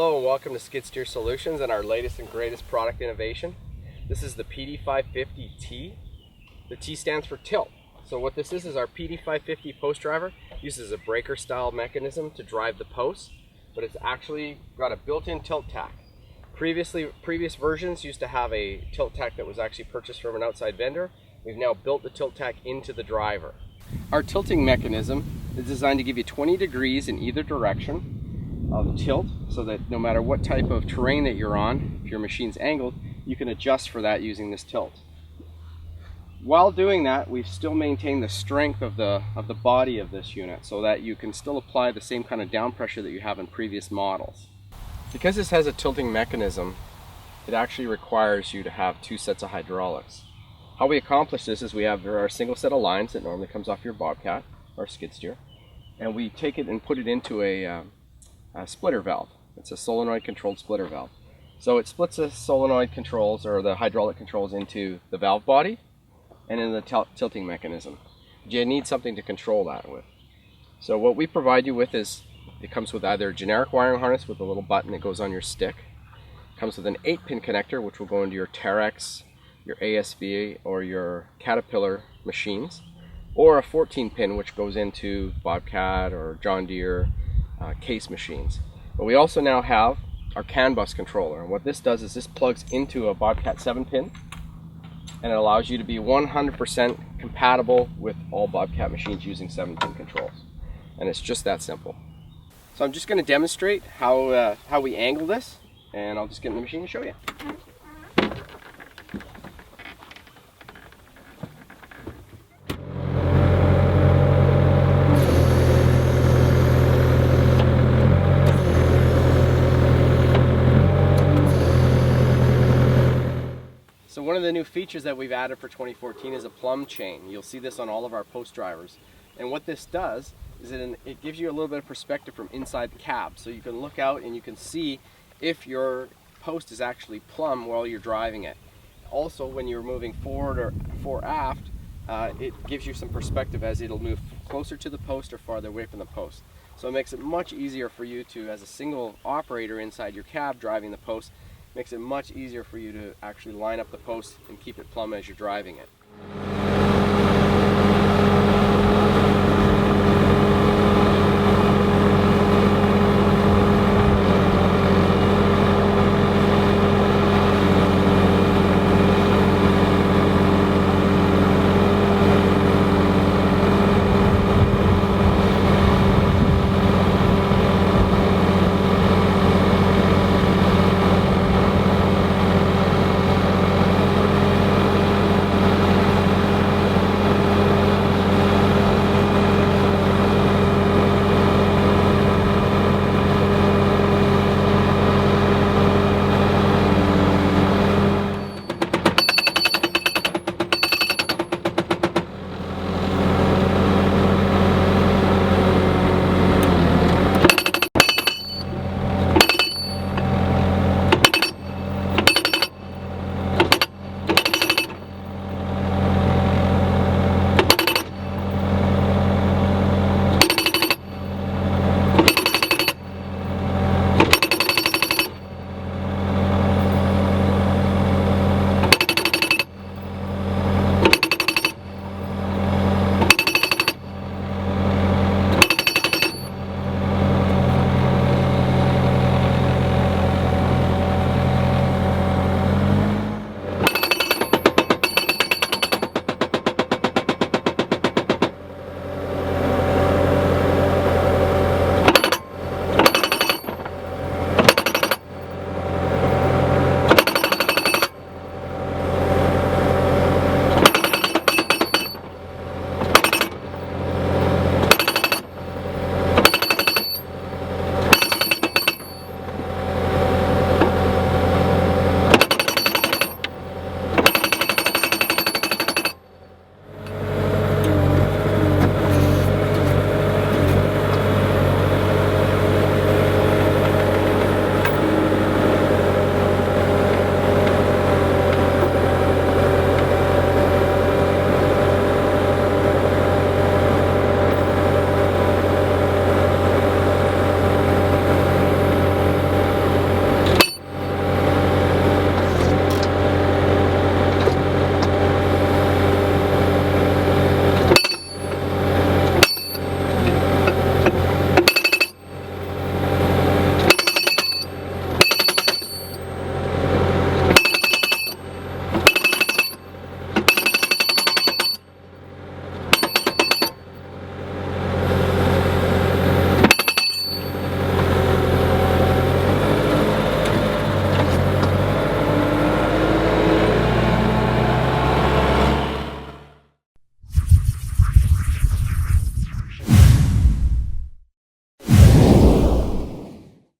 Hello and welcome to Skid Steer Solutions and our latest and greatest product innovation. This is the PD-550T. The T stands for tilt. So what this is our PD-550 post driver. Uses a breaker style mechanism to drive the post, but it's actually got a built-in tilt tack. Previous versions used to have a tilt tack that was actually purchased from an outside vendor. We've now built the tilt tack into the driver. Our tilting mechanism is designed to give you 20 degrees in either direction of tilt, so that no matter what type of terrain that you're on, if your machine's angled, you can adjust for that using this tilt. While doing that, we've still maintained the strength of the body of this unit so that you can still apply the same kind of down pressure that you have in previous models. Because this has a tilting mechanism, it actually requires you to have two sets of hydraulics. How we accomplish this is we have our single set of lines that normally comes off your Bobcat or skid steer, and we take it and put it into a splitter valve. It's a solenoid controlled splitter valve. So it splits the solenoid controls or the hydraulic controls into the valve body and in the tilting mechanism. You need something to control that with. So what we provide you with is, it comes with either a generic wiring harness with a little button that goes on your stick. It comes with an 8-pin connector which will go into your Terex, your ASV, or your Caterpillar machines, or a 14-pin which goes into Bobcat or John Deere case machines. But we also now have our Canbus Controller, and what this does is this plugs into a Bobcat 7-pin, and it allows you to be 100% compatible with all Bobcat machines using 7-pin controls. And it's just that simple. So I'm just going to demonstrate how we angle this, and I'll just get in the machine and show you. So one of the new features that we've added for 2014 is a Plum Chain. You'll see this on all of our post drivers. And what this does is it gives you a little bit of perspective from inside the cab. So you can look out and you can see if your post is actually plumb while you're driving it. Also, when you're moving forward or aft, it gives you some perspective as it'll move closer to the post or farther away from the post. So it makes it much easier for you to, as a single operator inside your cab driving the post, makes it much easier for you to actually line up the post and keep it plumb as you're driving it.